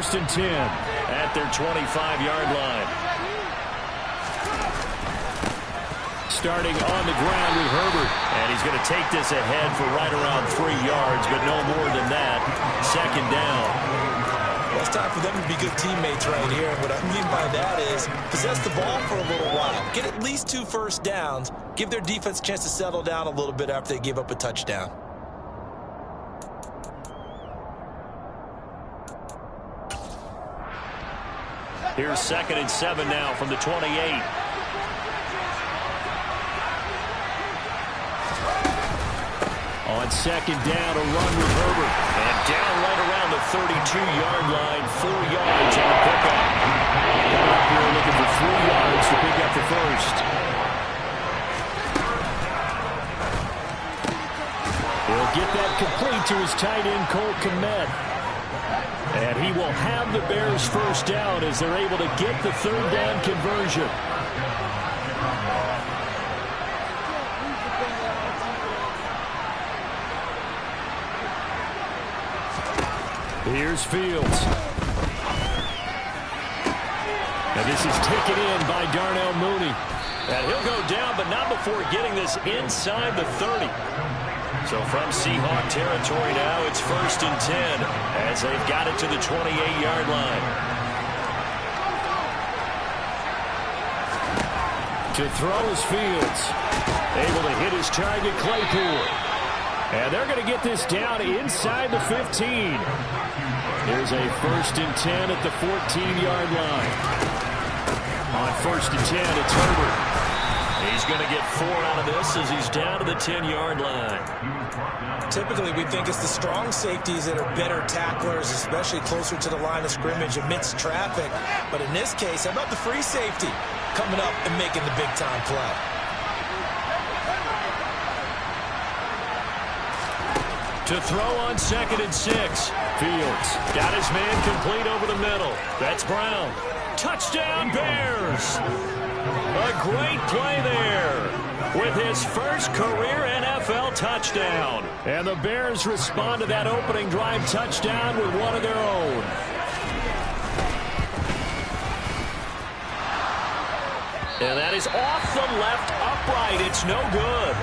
first and 10 at their 25-yard line. Starting on the ground with Herbert. And he's going to take this ahead for right around 3 yards, but no more than that. Second down. Well, it's time for them to be good teammates right here. And what I mean by that is possess the ball for a little while. Get at least 2 first downs. Give their defense a chance to settle down a little bit after they give up a touchdown. Here's 2nd and 7 now from the 28. On second down, a run with Herbert. And down right around the 32-yard line, 4 yards on the pickup. Coming up here looking for 3 yards to pick up the first. He'll get that complete to his tight end, Cole Kmet. And he will have the Bears first down as they're able to get the 3rd down conversion. Here's Fields. And this is taken in by Darnell Mooney. And he'll go down, but not before getting this inside the 30. So from Seahawk territory now, it's 1st and 10 as they've got it to the 28-yard line. To throw is Fields. Able to hit his target, Claypool. And they're going to get this down inside the 15. Here's a 1st and 10 at the 14-yard line. On 1st and 10, it's Herbert. He's going to get 4 out of this as he's down to the 10-yard line. Typically, we think it's the strong safeties that are better tacklers, especially closer to the line of scrimmage amidst traffic. But in this case, how about the free safety coming up and making the big-time play? To throw on 2nd and 6. Fields got his man complete over the middle. That's Brown. Touchdown, Bears! A great play there with his first career NFL touchdown. And the Bears respond to that opening drive touchdown with one of their own. And that is off the left upright. It's no good.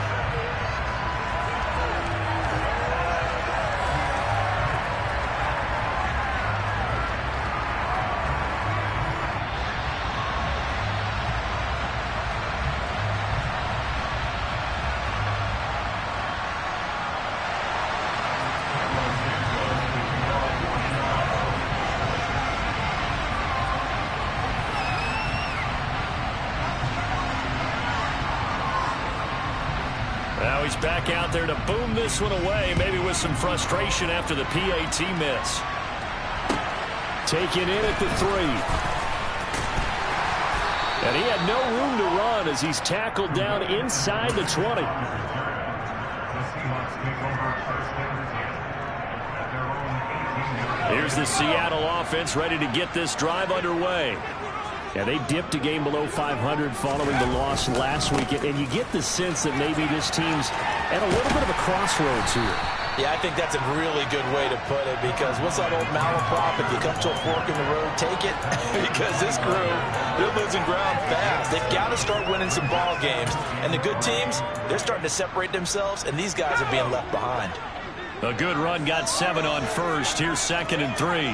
Now he's back out there to boom this one away, maybe with some frustration after the PAT miss. Taken in at the 3. And he had no room to run as he's tackled down inside the 20. Here's the Seattle offense ready to get this drive underway. Yeah, they dipped a game below 500 following the loss last week, and you get the sense that maybe this team's at a little bit of a crossroads here. Yeah, I think that's a really good way to put it, because what's that old malaprop? If you come to a fork in the road, take it. Because this crew, they're losing ground fast. They've got to start winning some ball games. And the good teams, they're starting to separate themselves, and these guys are being left behind. A good run got 7 on first. Here's 2nd and 3.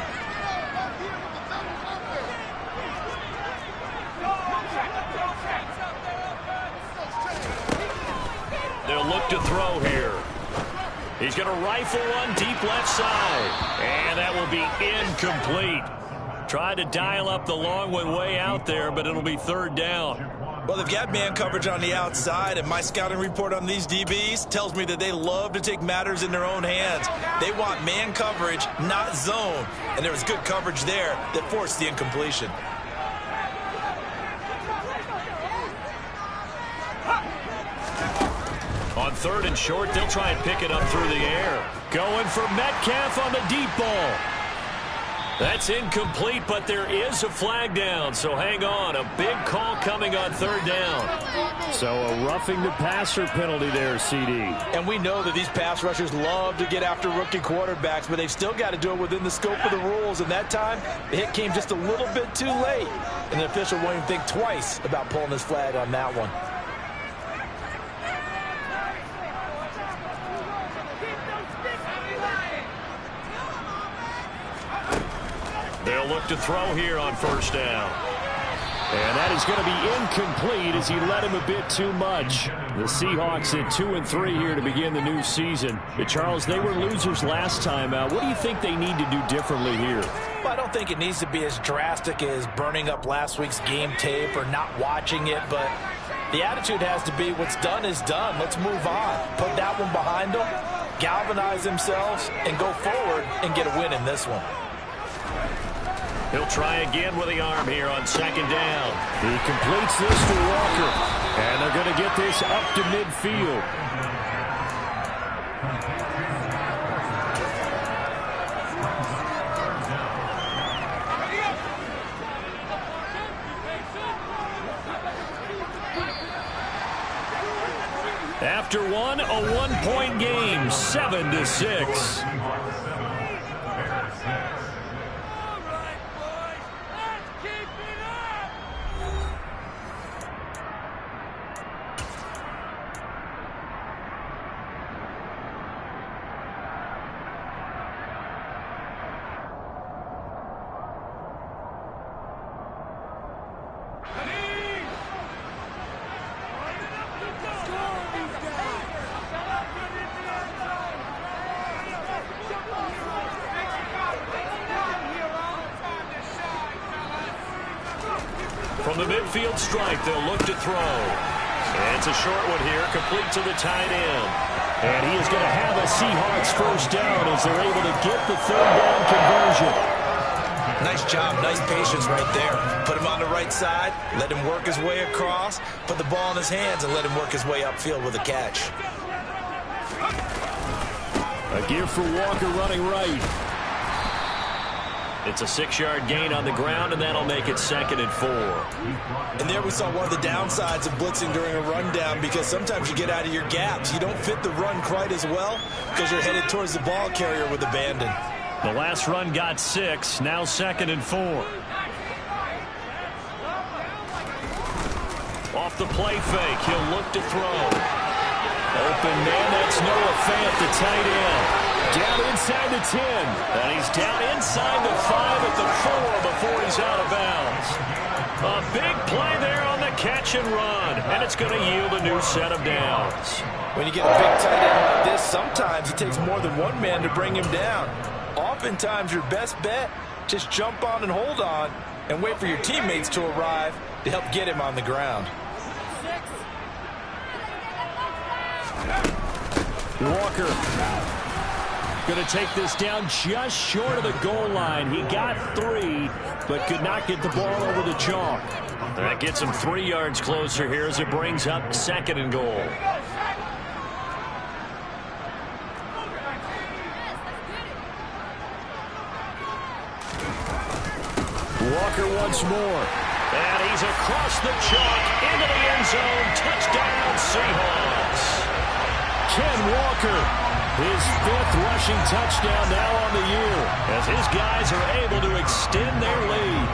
They'll look to throw here. He's going to rifle one deep left side. And that will be incomplete. Tried to dial up the long one way out there, but it'll be 3rd down. Well, they've got man coverage on the outside, and my scouting report on these DBs tells me that they love to take matters in their own hands. They want man coverage, not zone. And there was good coverage there that forced the incompletion. On 3rd and short, they'll try and pick it up through the air. Going for Metcalf on the deep ball. That's incomplete, but there is a flag down, so hang on. A big call coming on third down. So a roughing the passer penalty there, CD. And we know that these pass rushers love to get after rookie quarterbacks, but they've still got to do it within the scope of the rules. And that time, the hit came just a little bit too late. And the official won't even think twice about pulling his flag on that one. They'll look to throw here on first down. And that is going to be incomplete as he led him a bit too much. The Seahawks at 2-3 here to begin the new season. But Charles, they were losers last time out. What do you think they need to do differently here? Well, I don't think it needs to be as drastic as burning up last week's game tape or not watching it, but the attitude has to be what's done is done. Let's move on. Put that one behind them, galvanize themselves, and go forward and get a win in this one. He'll try again with the arm here on second down. He completes this to Walker. And they're going to get this up to midfield. After one, a one-point game, 7-6. From the midfield stripe, they'll look to throw. And it's a short one here, complete to the tight end. And he is going to have a Seahawks first down as they're able to get the third down conversion. Nice job, nice patience right there. Put him on the right side, let him work his way across, put the ball in his hands, and let him work his way upfield with a catch. A give for Walker running right. It's a 6-yard gain on the ground, and that'll make it 2nd and 4. And there we saw one of the downsides of blitzing during a rundown, because sometimes you get out of your gaps. You don't fit the run quite as well because you're headed towards the ball carrier with abandon. The last run got 6, now 2nd and 4. Off the play fake, he'll look to throw. Open man, that's Noah Fant, the tight end. Down inside the 10, and he's down inside the 5 at the 4 before he's out of bounds. A big play there on the catch and run, and it's going to yield a new set of downs. When you get a big tight end like this, sometimes it takes more than one man to bring him down. Oftentimes, your best bet, just jump on and hold on and wait for your teammates to arrive to help get him on the ground. Walker going to take this down just short of the goal line. He got 3, but could not get the ball over the chalk. That gets him 3 yards closer here as it brings up 2nd and goal. Walker once more. And he's across the chalk into the end zone. Touchdown, Seahawks. Ken Walker, his 5th rushing touchdown now on the year, as his guys are able to extend their lead.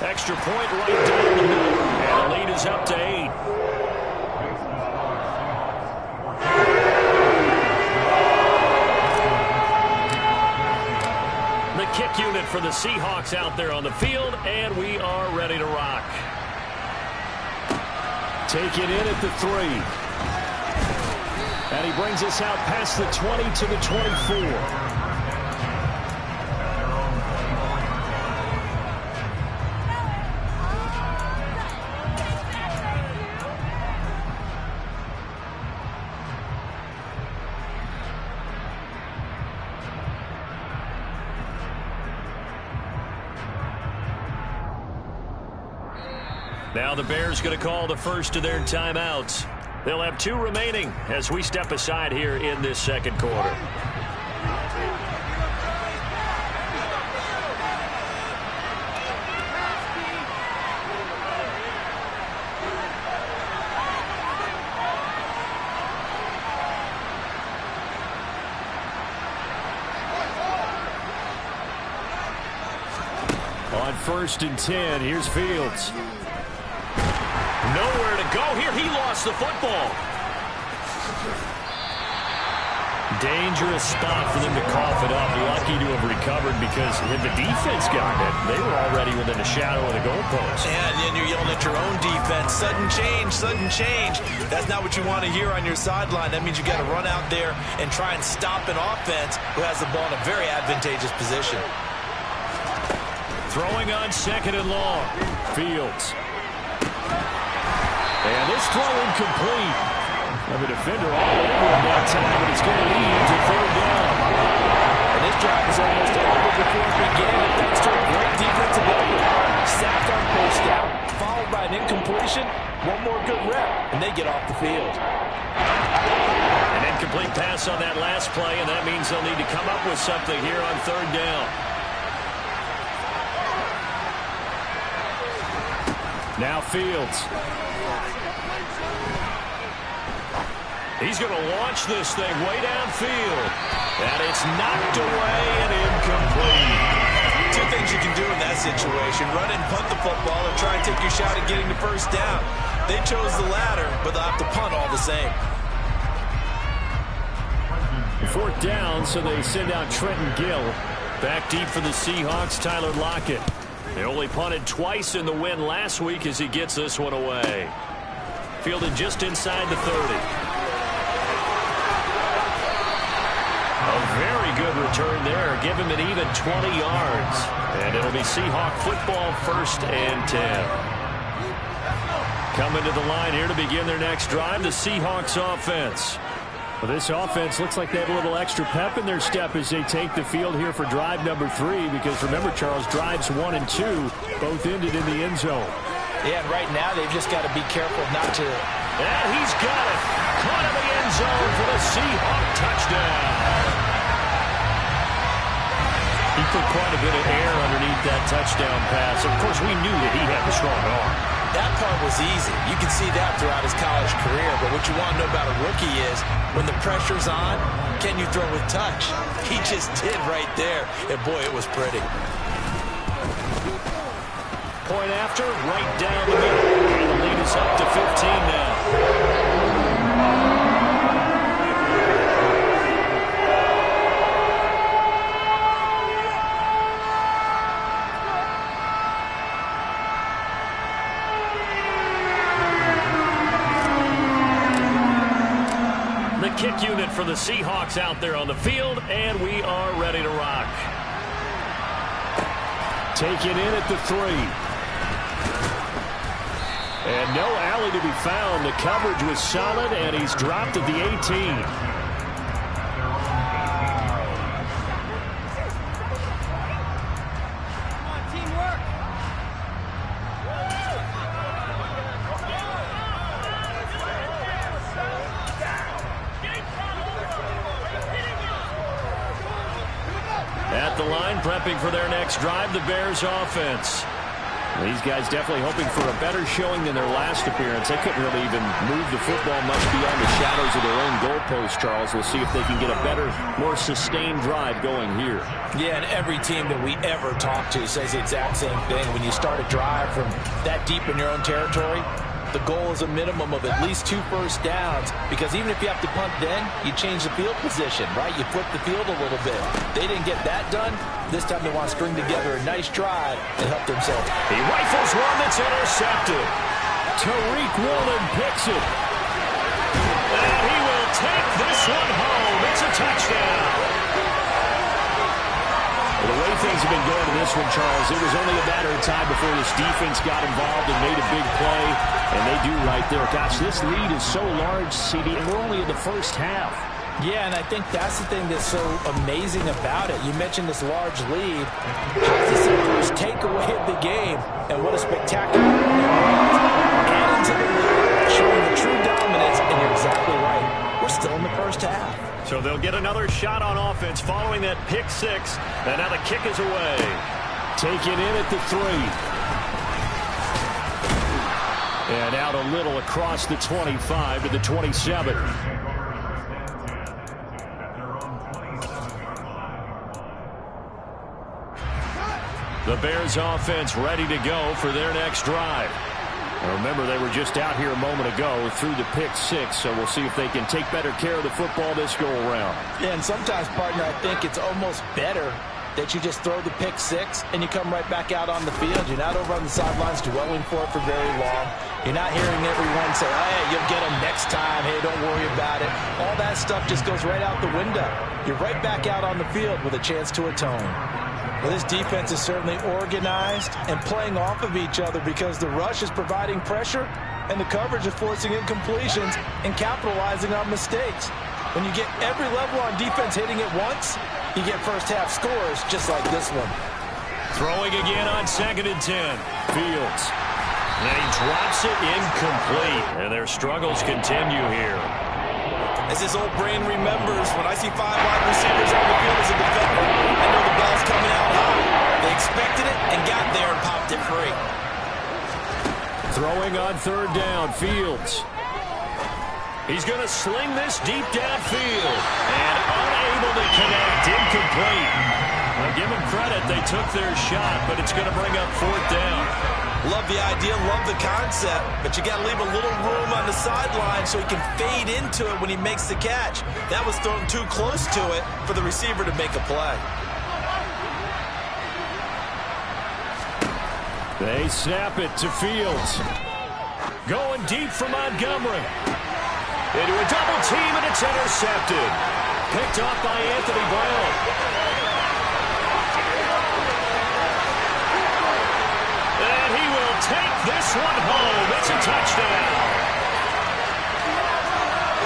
Extra point right down the middle, and the lead is up to 8. The kick unit for the Seahawks out there on the field, and we are ready to rock. Take it in at the 3. And he brings us out past the 20 to the 24. Now the Bears going to call the first of their timeouts. They'll have 2 remaining as we step aside here in this second quarter. On 1st and 10, here's Fields. Nowhere to go here. He lost the football. Dangerous spot for them to cough it up. Lucky to have recovered because had the defense gotten it, they were already within a shadow of the goalpost. And then you're yelling at your own defense. Sudden change, sudden change. That's not what you want to hear on your sideline. That means you got to run out there and try and stop an offense who has the ball in a very advantageous position. Throwing on 2nd and long. Fields. And this throw incomplete. Have a defender all over him that time, but it's going to lead to 3rd down. And this drive is almost over before it began. Thanks to a great defensive effort. Sacked on first down, followed by an incompletion. One more good rep, and they get off the field. An incomplete pass on that last play, and that means they'll need to come up with something here on 3rd down. Now Fields. He's going to launch this thing way downfield. And it's knocked away and incomplete. 2 things you can do in that situation. Run and punt the football or try and take your shot at getting the first down. They chose the latter, but they'll have to punt all the same. 4th down, so they send out Trenton Gill. Back deep for the Seahawks, Tyler Lockett. They only punted twice in the win last week as he gets this one away. Fielded just inside the 30. A very good return there. Give him an even 20 yards. And it'll be Seahawk football, 1st and 10. Coming to the line here to begin their next drive, the Seahawks offense. Well, this offense looks like they have a little extra pep in their step as they take the field here for drive number 3, because remember, Charles, drives 1 and 2 both ended in the end zone. Yeah, and right now they've just got to be careful not to... And he's got it. Caught in the end zone for the Seahawk touchdown. He put quite a bit of air underneath that touchdown pass. Of course, we knew that he had the strong arm. That part was easy. You can see that throughout his college career. But what you want to know about a rookie is when the pressure's on, can you throw with touch? He just did right there. And, boy, it was pretty. Point after, right down the middle. And the lead is up to 15 now. Kick unit for the Seahawks out there on the field, and we are ready to rock. Taken in at the 3. And no alley to be found. The coverage was solid, and he's dropped at the 18. At the line, prepping for their next drive, the Bears offense. These guys definitely hoping for a better showing than their last appearance. They couldn't really even move the football much beyond the shadows of their own goalpost, Charles. We'll see if they can get a better, more sustained drive going here. Yeah, and every team that we ever talk to says the exact same thing. When you start a drive from that deep in your own territory, the goal is a minimum of at least 2 first downs, because even if you have to punt then, you change the field position, right? You flip the field a little bit. They didn't get that done. This time they want to string together a nice drive and help themselves. He rifles one that's intercepted. Tariq Woolen picks it. And he will take this one home. It's a touchdown. Well, the way things have been going in this one, Charles, it was only a matter of time before this defense got involved and made a big play. And they do right there. Gosh, this lead is so large, CD, and we're only in the first half. Yeah, and I think that's the thing that's so amazing about it. You mentioned this large lead. How's the first takeaway of the game? And what a spectacular and into the lead. showing the true dominance, and you're exactly right. We're still in the first half. So they'll get another shot on offense following that pick six. And now the kick is away. Taken in at the 3. And out a little across the 25 to the 27. The Bears offense ready to go for their next drive. Remember, they were just out here a moment ago through the pick six, so we'll see if they can take better care of the football this go-around. Yeah, and sometimes, partner, I think it's almost better that you just throw the pick six and you come right back out on the field. You're not over on the sidelines dwelling for it for very long. You're not hearing everyone say, hey, you'll get them next time. Hey, don't worry about it. All that stuff just goes right out the window. You're right back out on the field with a chance to atone. Well, this defense is certainly organized and playing off of each other because the rush is providing pressure and the coverage is forcing incompletions and capitalizing on mistakes. When you get every level on defense hitting it once, you get first half scores just like this one. Throwing again on 2nd and 10. Fields. And he drops it incomplete. And their struggles continue here. As his old brain remembers, when I see 5 wide receivers on the field as a defender, I know the ball's coming out high. They expected it and got there and popped it free. Throwing on 3rd down, Fields. He's going to sling this deep downfield. And unable to connect, incomplete. Well, give them credit, they took their shot, but it's going to bring up 4th down. Love the idea, love the concept, but you got to leave a little room on the sideline so he can fade into it when he makes the catch. That was thrown too close to it for the receiver to make a play. They snap it to Fields. Going deep for Montgomery. Into a double team, and it's intercepted. Picked off by Anthony Brown. Take this one home. It's a touchdown.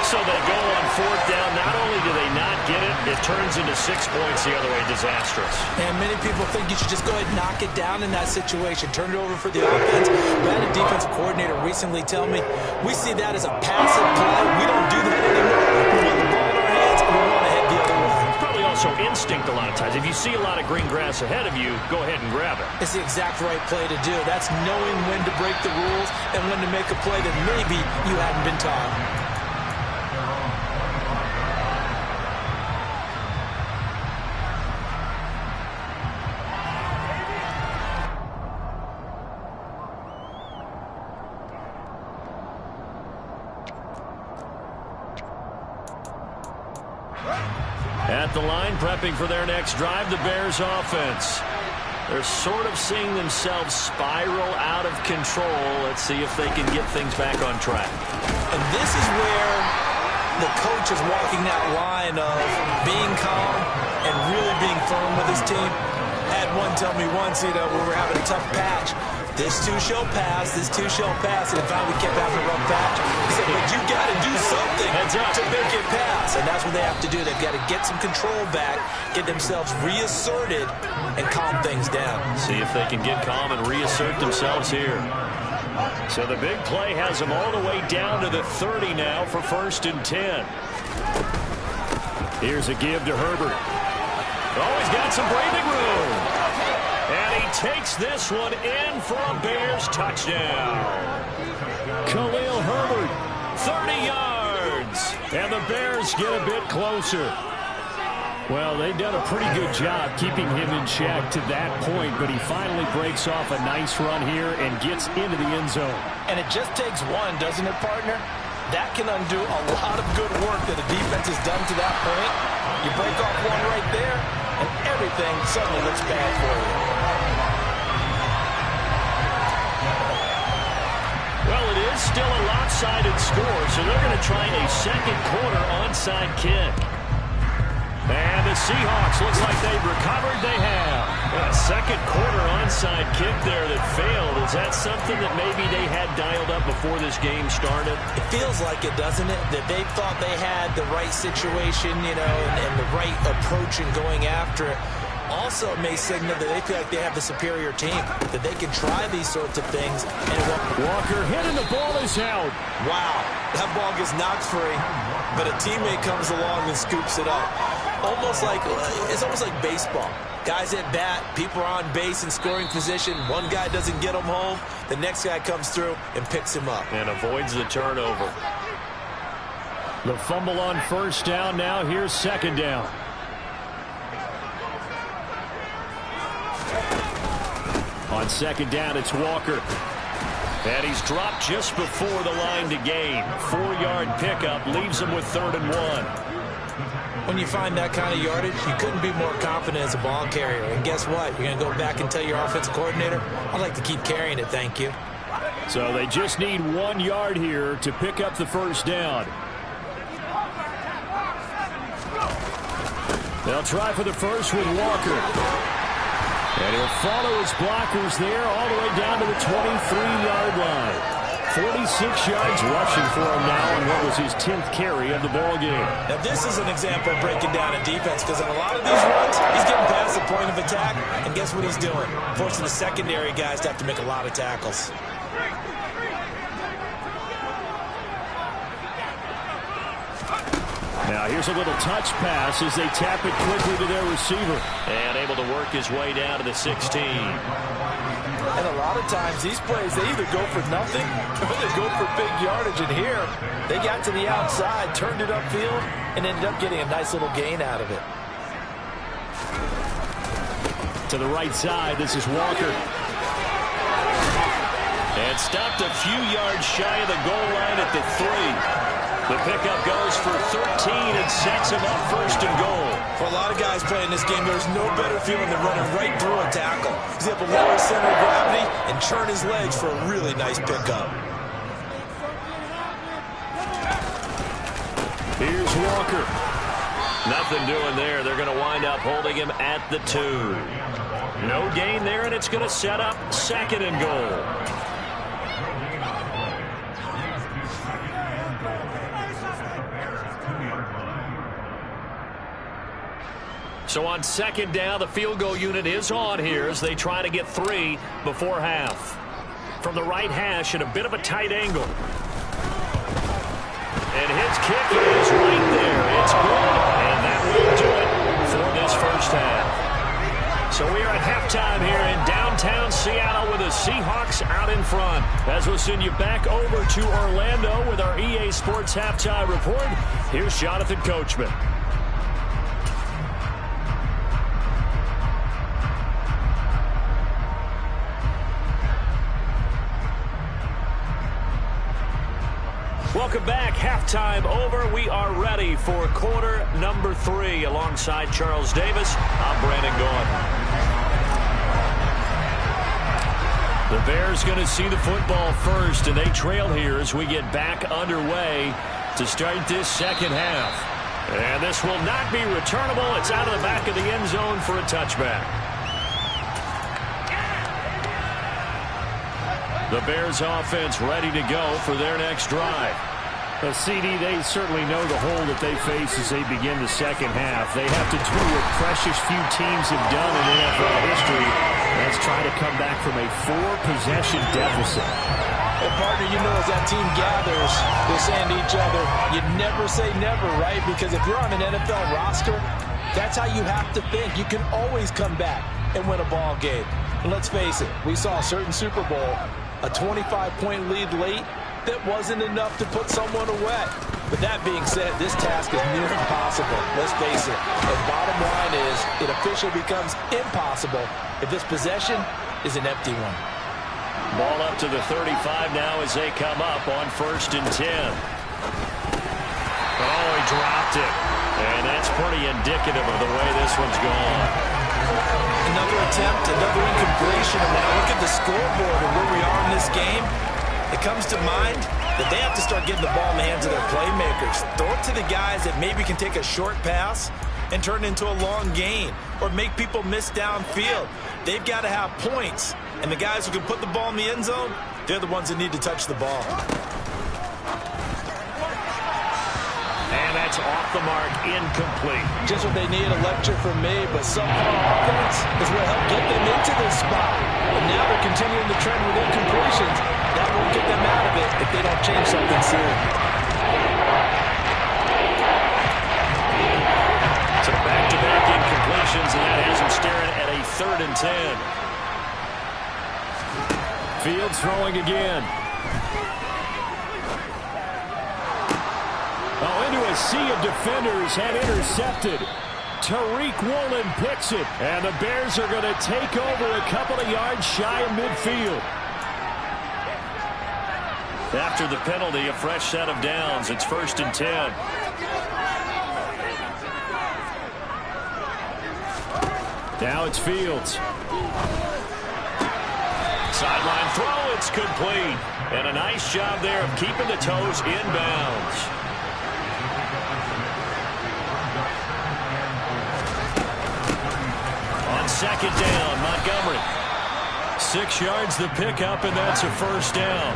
So they go on 4th down. Not only do they not get it, it turns into 6 points the other way. Disastrous. And many people think you should just go ahead and knock it down in that situation. Turn it over for the offense. I had a defensive coordinator recently tell me, we see that as a passive play. We don't do that anymore. We want the ball in our hands, and we want to head the other way. Probably also instinct a lot of times. If you see a lot of green grass ahead of you, go ahead and grab it. It's the exact right play to do. That's knowing when to break the rules and when to make a play that maybe you hadn't been taught. At the line, prepping for their next drive, the Bears offense. They're sort of seeing themselves spiral out of control. Let's see if they can get things back on track. And this is where the coach is walking that line of being calm and really being firm with his team. I had one tell me once, when we're having a tough patch, this too shall pass, this too shall pass. And if we kept having a rough patch, he said, but you got to do something to make it pass. And that's what they have to do. They've got to get some control back, get themselves reasserted, and calm things down. See if they can get calm and reassert themselves here. So the big play has them all the way down to the 30 now for 1st and 10. Here's a give to Herbert. Oh, he's got some breathing room. And he takes this one in for a Bears touchdown. Khalil Herbert, 30 yards. And the Bears get a bit closer. Well, they've done a pretty good job keeping him in check to that point, but he finally breaks off a nice run here and gets into the end zone. And it just takes one, doesn't it, partner? That can undo a lot of good work that the defense has done to that point. You break off one right there, and everything suddenly looks bad for you. Well, it is still a lopsided score, so they're going to try a second quarter onside kick. And the Seahawks, looks like they've recovered. They have. A second quarter onside kick there that failed. Is that something that maybe they had dialed up before this game started? It feels like it, doesn't it? That they thought they had the right situation, and the right approach in going after it. Also may signal that they feel like they have the superior team, that they can try these sorts of things. And Walker hit and the ball is out. Wow, that ball gets knocked free, but a teammate comes along and scoops it up. It's almost like baseball. Guys at bat, people are on base in scoring position. One guy doesn't get him home. The next guy comes through and picks him up. And avoids the turnover. The fumble on first down. Now here's second down. On second down, it's Walker. And he's dropped just before the line to gain. 4-yard pickup leaves him with 3rd and 1. When you find that kind of yardage, you couldn't be more confident as a ball carrier. And guess what? You're going to go back and tell your offensive coordinator, I'd like to keep carrying it, thank you. So they just need 1 yard here to pick up the first down. They'll try for the first with Walker. And he'll follow his blockers there all the way down to the 23-yard line. 46 yards rushing for him now on what was his 10th carry of the ball game. Now this is an example of breaking down a defense, because on a lot of these runs, he's getting past the point of attack, and guess what he's doing? Forcing the secondary guys to have to make a lot of tackles. Now here's a little touch pass as they tap it quickly to their receiver. And able to work his way down to the 16. And a lot of times these plays, they either go for nothing or they go for big yardage. And here, they got to the outside, turned it upfield, and ended up getting a nice little gain out of it. To the right side, this is Walker. And stopped a few yards shy of the goal line at the 3. The pickup goes for 13 and sets him up 1st and goal. For a lot of guys playing this game, there's no better feeling than running right through a tackle. He's able to lower his center of gravity and churn his legs for a really nice pickup. Here's Walker. Nothing doing there. They're going to wind up holding him at the 2. No gain there, and it's going to set up 2nd and goal. So on 2nd down, the field goal unit is on here as they try to get 3 before half. From the right hash at a bit of a tight angle. And his kick is right there. It's good, and that will do it for this first half. So we are at halftime here in downtown Seattle with the Seahawks out in front. As we'll send you back over to Orlando with our EA Sports Halftime Report, here's Jonathan Coachman. Welcome back. Halftime over. We are ready for quarter number 3. Alongside Charles Davis, I'm Brandon Gaughan. The Bears going to see the football first, and they trail here as we get back underway to start this second half. And this will not be returnable. It's out of the back of the end zone for a touchback. The Bears offense ready to go for their next drive. CD, they certainly know the hole that they face as they begin the second half. They have to do what precious few teams have done in NFL history. That's try to come back from a 4-possession deficit. Well, partner, you know as that team gathers, they're saying to each other, you never say never, right? Because if you're on an NFL roster, that's how you have to think. You can always come back and win a ball game. And let's face it, we saw a certain Super Bowl, a 25-point lead late, that wasn't enough to put someone away. But that being said, this task is near impossible. Let's face it. The bottom line is it officially becomes impossible if this possession is an empty one. Ball up to the 35 now as they come up on 1st and 10. Oh, he dropped it. And that's pretty indicative of the way this one's gone. Another attempt, another incompletion. And when I look at the scoreboard and where we are in this game, it comes to mind that they have to start getting the ball in the hands of their playmakers. Throw it to the guys that maybe can take a short pass and turn it into a long gain or make people miss downfield. They've got to have points. And the guys who can put the ball in the end zone, they're the ones that need to touch the ball. And that That's off the mark, incomplete. Just what they need, a lecture from me, but so far offense is what helped get them into this spot. And now they're continuing the trend with incompletions. That won't get them out of it if they don't change something soon. So back-to-back incompletions, and that has them staring at a 3rd and 10. Fields throwing again. Oh, into a sea of defenders, and intercepted. Tariq Woolen picks it, and the Bears are going to take over a couple of yards shy of midfield. After the penalty, a fresh set of downs. It's 1st and 10. Now it's Fields. Sideline throw, it's complete. And a nice job there of keeping the toes inbounds. On 2nd down, Montgomery. 6 yards the pickup, and that's a 1st down.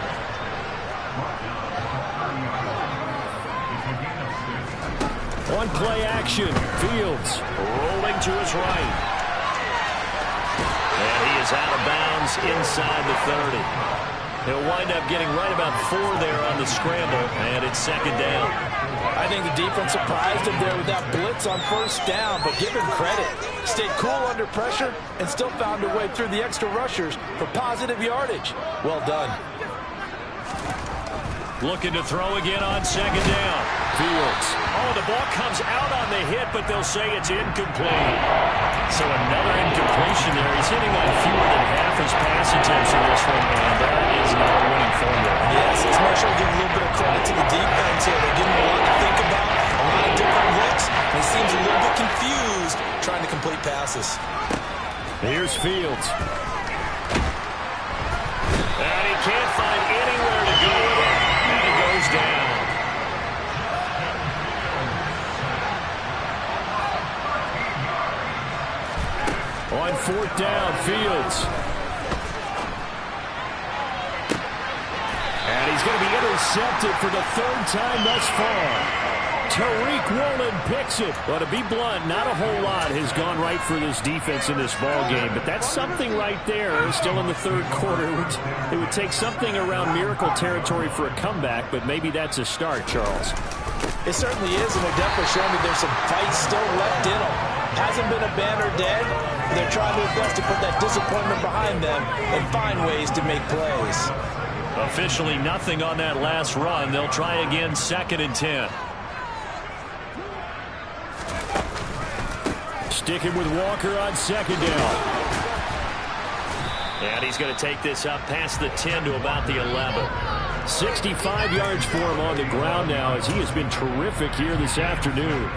One play action. Fields rolling to his right. And he is out of bounds inside the 30. He'll wind up getting right about 4 there on the scramble, and it's 2nd down. I think the defense surprised him there with that blitz on 1st down, but give him credit. Stayed cool under pressure and still found a way through the extra rushers for positive yardage. Well done. Looking to throw again on 2nd down. Fields. Oh, the ball comes out on the hit, but they'll say it's incomplete. So another incompletion there. He's hitting on fewer than half his pass attempts in this one, and that is not a winning formula. Yes, it's much to give a little bit of credit to the defense here. They're giving him a lot to think about, a lot of different looks, and he seems a little bit confused trying to complete passes. Here's Fields. And he can't find anywhere to go with it, and he goes down. On 4th down, Fields. And he's going to be intercepted for the 3rd time thus far. Tariq Woolen picks it. But to be blunt, not a whole lot has gone right for this defense in this ball game. But that's something right there. Still in the 3rd quarter. It would take something around miracle territory for a comeback, but maybe that's a start, Charles. It certainly is, and they're definitely showing me there's some fight still left in them. Hasn't been a banner dead. They're trying their best to put that disappointment behind them and find ways to make plays. Officially nothing on that last run. They'll try again, 2nd and 10. Sticking with Walker on 2nd down. And he's going to take this up past the 10 to about the 11. 65 yards for him on the ground now, as he has been terrific here this afternoon.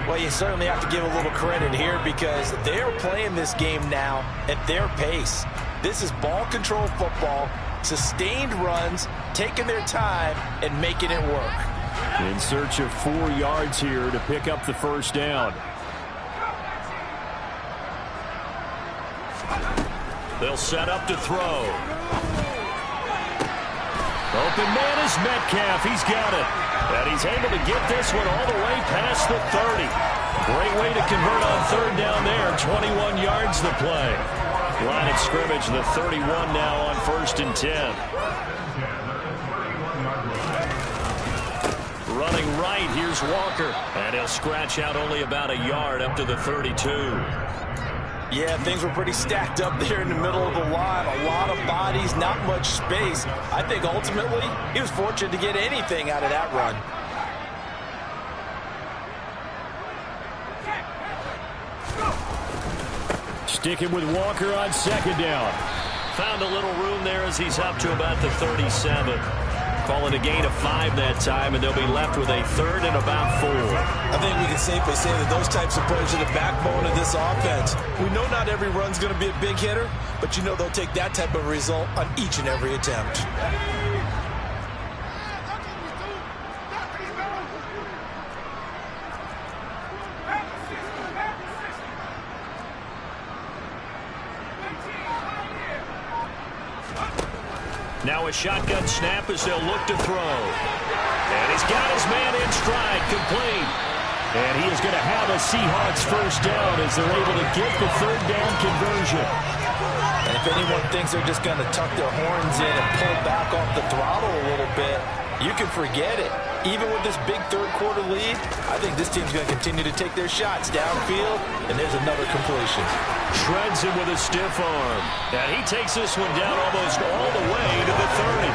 Well, you certainly have to give a little credit here because they're playing this game now at their pace. This is ball control football, sustained runs, taking their time, and making it work. In search of 4 yards here to pick up the 1st down. They'll set up to throw. Open man is Metcalf. He's got it. And he's able to get this one all the way past the 30. Great way to convert on 3rd down there. 21 yards the play. Line of scrimmage, the 31 now on 1st and 10. Running right, here's Walker. And he'll scratch out only about a yard up to the 32. Yeah, things were pretty stacked up there in the middle of the line. A lot of bodies, not much space. I think ultimately he was fortunate to get anything out of that run. Sticking with Walker on 2nd down. Found a little room there as he's up to about the 37. Calling a gain of 5 that time, and they'll be left with a 3rd and about 4. I think we can safely say that those types of plays are the backbone of this offense. We know not every run's going to be a big hitter, but you know they'll take that type of result on each and every attempt. Now a shotgun snap as they'll look to throw. And He's got his man in stride, complete. And he is going to have a Seahawks first down as they're able to get the third down conversion. And if anyone thinks they're just going to tuck their horns in and pull back off the throttle a little bit, you can forget it. Even with this big third-quarter lead, I think this team's going to continue to take their shots downfield, and there's another completion. Shreds him with a stiff arm. And he takes this one down almost all the way to the 30.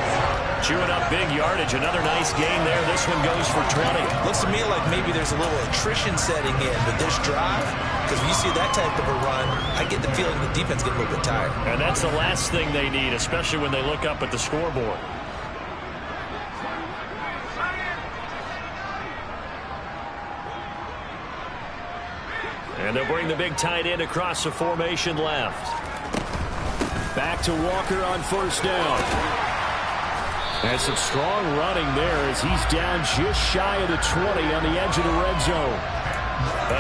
Chewing up big yardage. Another nice gain there. This one goes for 20. Looks to me like maybe there's a little attrition setting in with this drive, because when you see that type of a run, I get the feeling the defense gets a little bit tired. And that's the last thing they need, especially when they look up at the scoreboard. And they'll bring the big tight end across the formation left. Back to Walker on first down. And some strong running there as he's down just shy of the 20 on the edge of the red zone.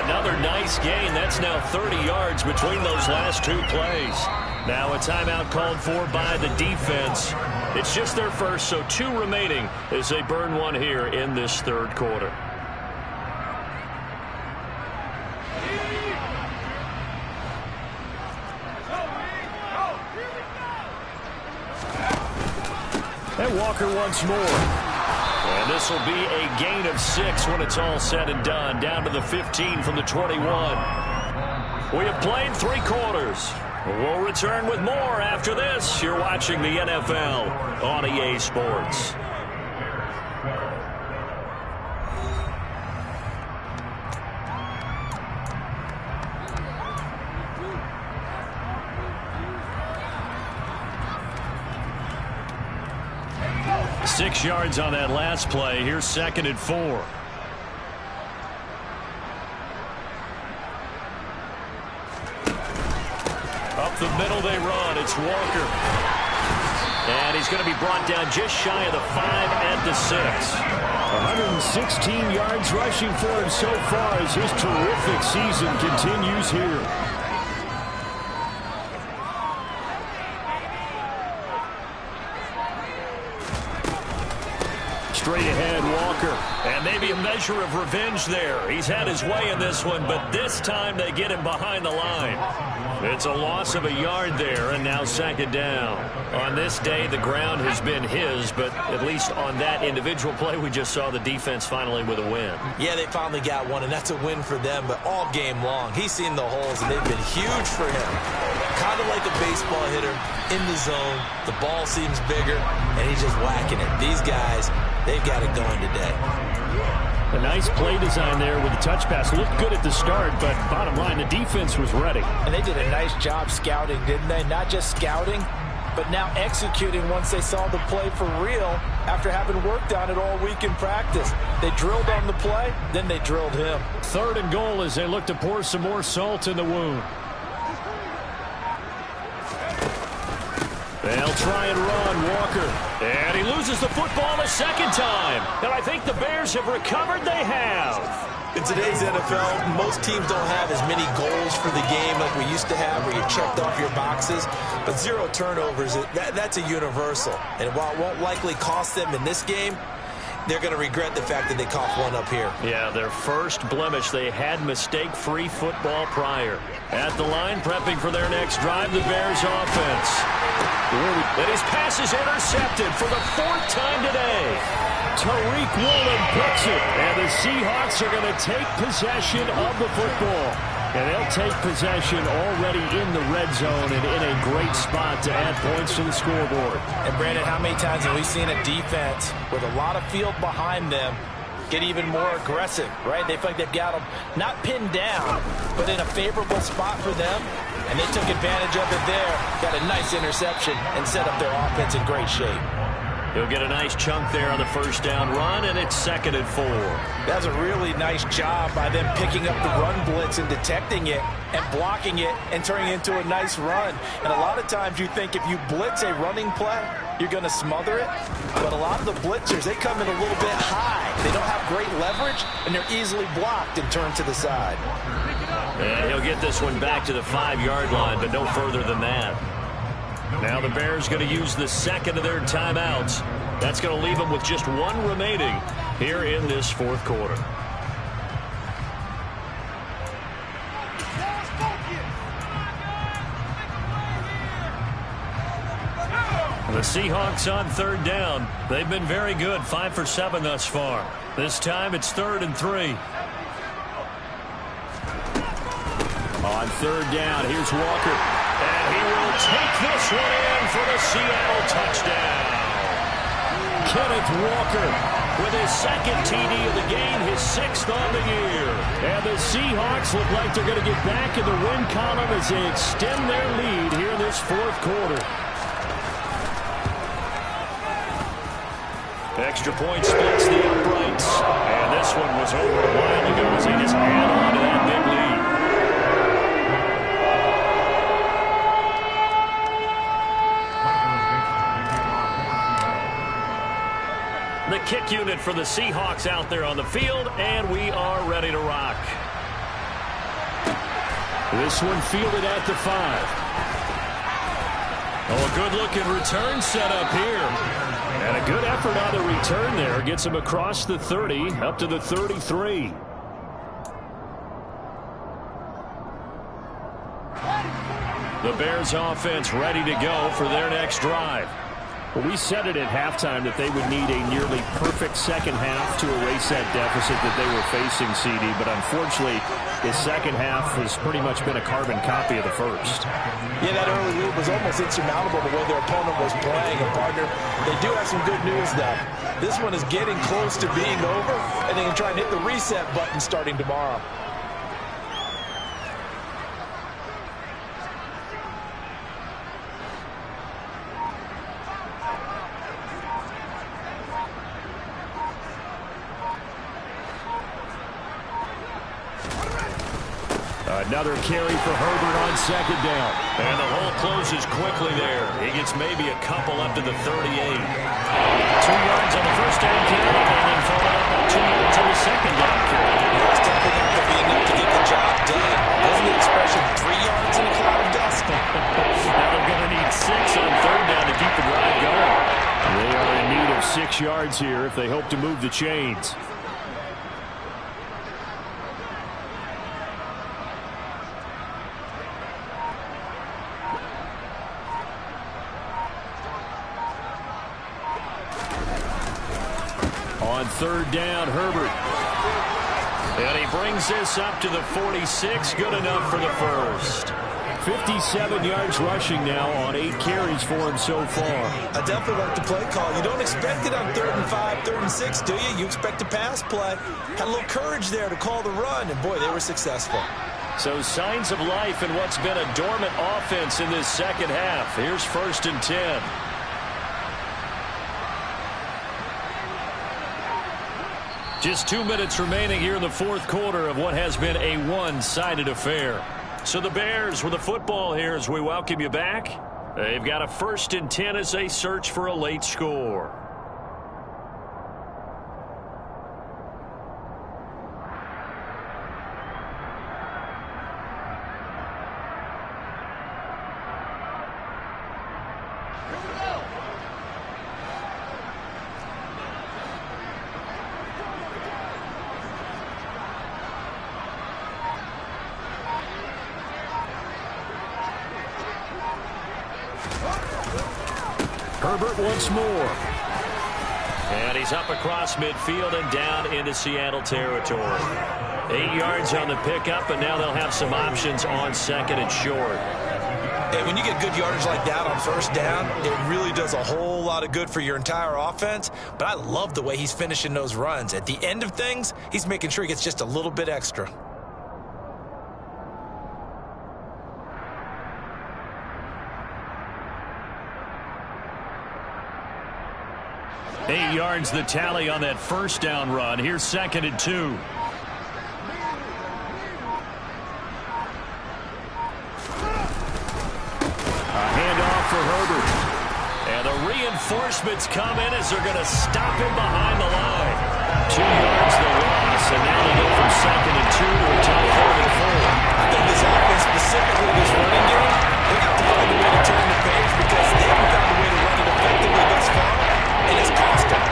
Another nice gain. That's now 30 yards between those last two plays. Now a timeout called for by the defense. It's just their first, so 2 remaining as they burn one here in this third quarter. And Walker once more. And this will be a gain of 6 when it's all said and done. Down to the 15 from the 21. We have played 3 quarters. We'll return with more after this. You're watching the NFL on EA Sports. Six yards on that last play. Here's 2nd and 4. Up the middle they run. It's Walker. And he's going to be brought down just shy of the 5 at the 6. 116 yards rushing for him so far as his terrific season continues here. Straight ahead, Walker. And maybe a measure of revenge there. He's had his way in this one, but this time they get him behind the line. It's a loss of a yard there, and now 2nd down. On this day, the ground has been his, but at least on that individual play, we just saw the defense finally with a win. Yeah, they finally got one, and that's a win for them, but all game long, he's seen the holes, and they've been huge for him. Kind of like a baseball hitter in the zone. The ball seems bigger, and he's just whacking it. These guys, they've got it going today. A nice play design there with the touch pass. Looked good at the start, but bottom line, the defense was ready. And they did a nice job scouting, didn't they? Not just scouting, but now executing once they saw the play for real after having worked on it all week in practice. They drilled on the play, then they drilled him. 3rd and goal as they look to pour some more salt in the wound. They'll try and run, Walker. And he loses the football a 2nd time. And I think the Bears have recovered. They have. In today's NFL, most teams don't have as many goals for the game like we used to have where you checked off your boxes. But 0 turnovers, that's a universal. And while it won't likely cost them in this game, they're going to regret the fact that they coughed one up here. Yeah, their first blemish. They had mistake-free football prior. At the line, prepping for their next drive, the Bears offense. And his pass is intercepted for the 4th time today. Tariq Woolen picks it, and the Seahawks are going to take possession of the football. And they'll take possession already in the red zone and in a great spot to add points to the scoreboard. And, Brandon, how many times have we seen a defense with a lot of field behind them get even more aggressive, right? They feel like they've got them not pinned down, but in a favorable spot for them. And they took advantage of it there, got a nice interception, and set up their offense in great shape. He'll get a nice chunk there on the first down run, and it's 2nd and 4. That was a really nice job by them picking up the run blitz and detecting it and blocking it and turning it into a nice run. And a lot of times you think if you blitz a running play, you're going to smother it. But a lot of the blitzers, they come in a little bit high. They don't have great leverage, and they're easily blocked and turned to the side. And he'll get this one back to the 5-yard line, but no further than that. Now the Bears going to use the 2nd of their timeouts. That's going to leave them with just 1 remaining here in this fourth quarter. The Seahawks on third down. They've been very good, 5 for 7 thus far. This time it's 3rd and 3. On third down, here's Walker. And he will take this one in for the Seattle touchdown. Kenneth Walker with his second TD of the game, his 6th on the year. And the Seahawks look like they're going to get back in the win column as they extend their lead here in this fourth quarter. Extra point splits the uprights. And this one was over a while ago as they just add on to that big lead. The kick unit for the Seahawks out there on the field, and we are ready to rock. This one fielded at the 5. Oh, a good-looking return set up here. And a good effort on the return there. Gets him across the 30, up to the 33. The Bears offense ready to go for their next drive. Well, we said it at halftime that they would need a nearly perfect second half to erase that deficit that they were facing, CD. But unfortunately, the second half has pretty much been a carbon copy of the first. Yeah, that early lead was almost insurmountable the way their opponent was playing. And, partner, they do have some good news, though. This one is getting close to being over, and they can try and hit the reset button starting tomorrow. Another carry for Herbert on second down. And the hole closes quickly there. He gets maybe a couple up to the 38. 2 yards on the first down carry, and then followed up on 2 yards on the second down carry. It's definitely not going to be enough to get the job done. Doesn't the expression 3 yards in a cloud of dust? Now they're going to need 6 on third down to keep the drive going. They are in need of 6 yards here if they hope to move the chains. On third down, Herbert. And he brings this up to the 46. Good enough for the first. 57 yards rushing now on 8 carries for him so far. I definitely like the play call. You don't expect it on 3rd and 5, 3rd and 6, do you? You expect a pass play. Had a little courage there to call the run, and boy, they were successful. So signs of life in what's been a dormant offense in this second half. Here's 1st and 10. Just 2 minutes remaining here in the fourth quarter of what has been a one-sided affair. So the Bears with the football here as we welcome you back. They've got a 1st and 10 as they search for a late score. Herbert once more. And he's up across midfield and down into Seattle territory. 8 yards on the pickup, and now they'll have some options on 2nd and short. And when you get good yardage like that on 1st down, it really does a whole lot of good for your entire offense. But I love the way he's finishing those runs. At the end of things, he's making sure he gets just a little bit extra. Eight yards the tally on that 1st down run. Here's 2nd and 2. A handoff for Herbert. And the reinforcements come in as they're going to stop him behind the line. 2 yards the loss, and now they go from 2nd and 2 to a tough 3rd and 4. I think this offense, specifically this running game, they got to find a way to turn the page because they haven't found a way to run it effectively thus far. And it's cost them.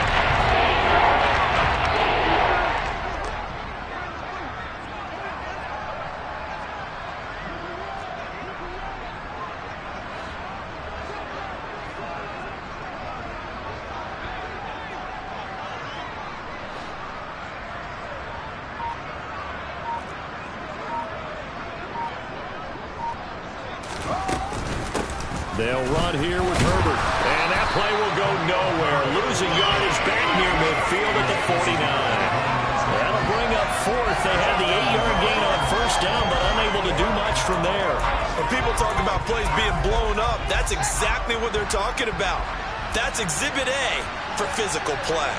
They'll run here with Herbert. And that play will go nowhere. Losing yardage back near midfield at the 49. That'll bring up fourth. They had the 8-yard gain on first down, but unable to do much from there. When people talk about plays being blown up, that's exactly what they're talking about. That's Exhibit A for physical play.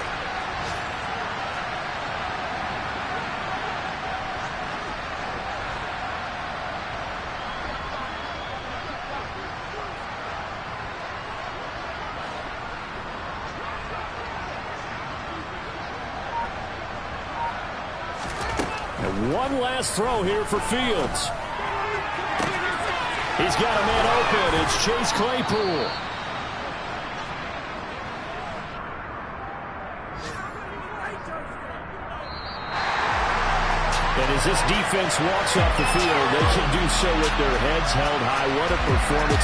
And one last throw here for Fields. He's got a man open. It's Chase Claypool. And as this defense walks off the field, they can do so with their heads held high. What a performance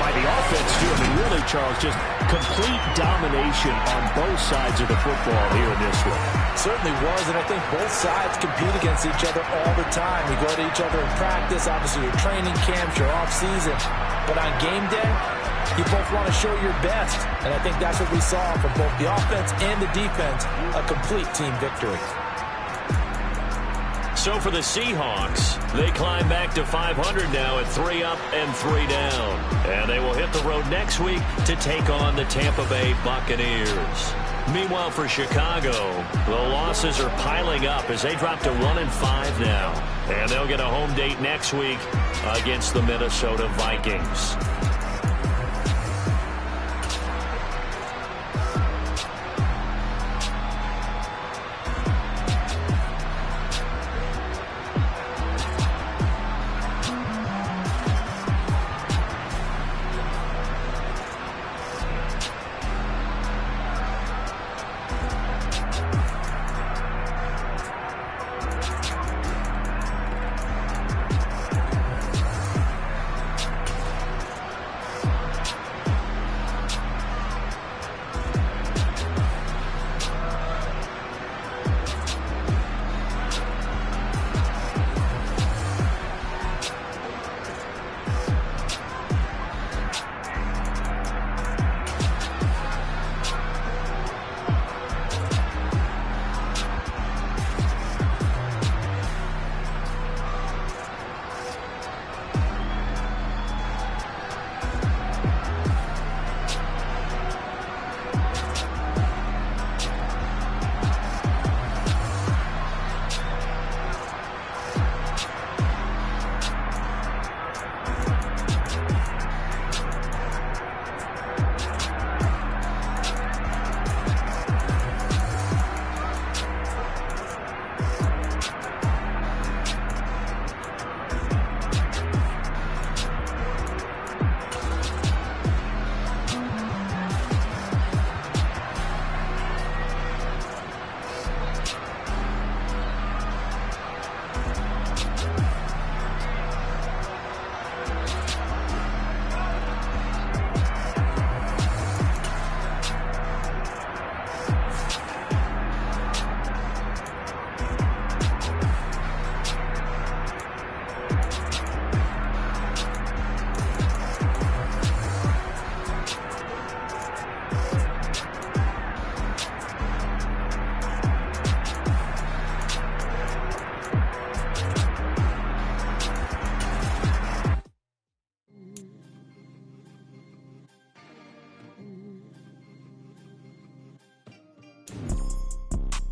by the offense, too. I mean, really, Charles, just complete domination on both sides of the football here in this one. Certainly was, and I think both sides compete against each other all the time. You go to each other in practice, obviously your training camps, your off-season. But on game day, you both want to show your best. And I think that's what we saw from both the offense and the defense, a complete team victory. So for the Seahawks, they climb back to 500 now at 3 up and 3 down. And they will hit the road next week to take on the Tampa Bay Buccaneers. Meanwhile, for Chicago, the losses are piling up as they drop to 1-5 now. And they'll get a home date next week against the Minnesota Vikings.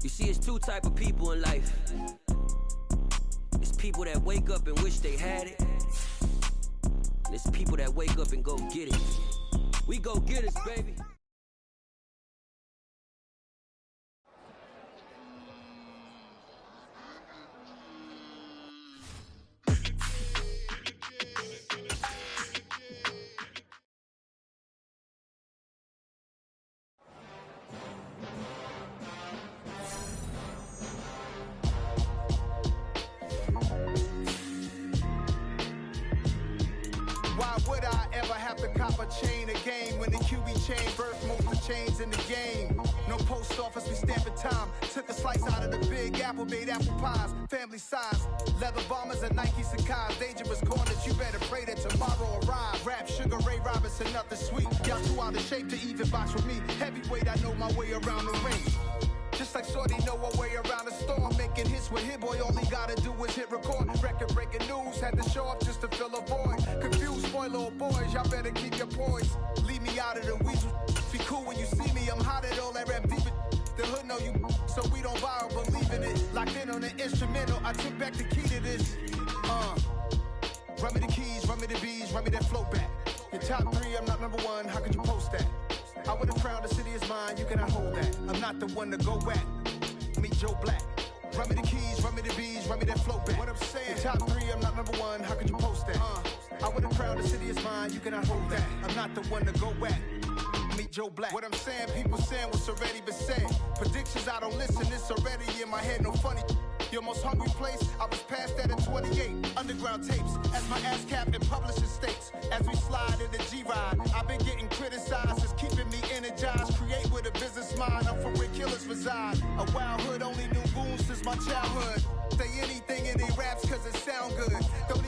You see, it's two type of people in life. It's people that wake up and wish they had it. And it's people that wake up and go get it. We go get it, baby. Why would I ever have to cop a chain a game when the QB chain birthed most of the chains in the game? No post office, we stamping time. Took a slice out of the big apple, made apple pies, family size. Leather bombers and Nike Sacai's. Dangerous corners, you better pray that tomorrow arrives. Rap Sugar Ray Robinson. and nothing sweet. Y'all too out of shape to even box with me. Heavyweight, I know my way around the ring. Just like Shorty know her way around the storm. Making hits with Hit Boy, all he gotta do is hit record. Record-breaking news, had to show up just to fill a void. Confused, boy, little boys, y'all better keep your poise. Leave me out of the weasel. Be cool when you see me, I'm hot at all that rap deep. The hood know you, so we don't borrow, believe in it. Locked in on the instrumental, I took back the key to this. Run me the keys, run me the bees, run me that flow back. Your top 3, I'm not number 1, how could you post that? I would've crowned the city is mine, you cannot hold that. I'm not the one to go back. Meet Joe Black. Run me the keys, run me the bees, run me that flow back. What I'm saying, your top 3, I'm not number 1, how could you post that? I would've crowned the city is mine, you cannot hold that. I'm not the one to go back. Meet Joe Black. What I'm saying, people saying what's already been said. Predictions, I don't listen, it's already in my head, no funny. Your most hungry place, I was past that at 28. Underground tapes, as my ass cap in publishing states. As we slide in the G-Ride, I've been getting criticized, it's keeping me energized. Create with a business mind, I'm from where killers reside. A wild hood, only knew goons since my childhood. Say anything in they raps cause it sound good. Don't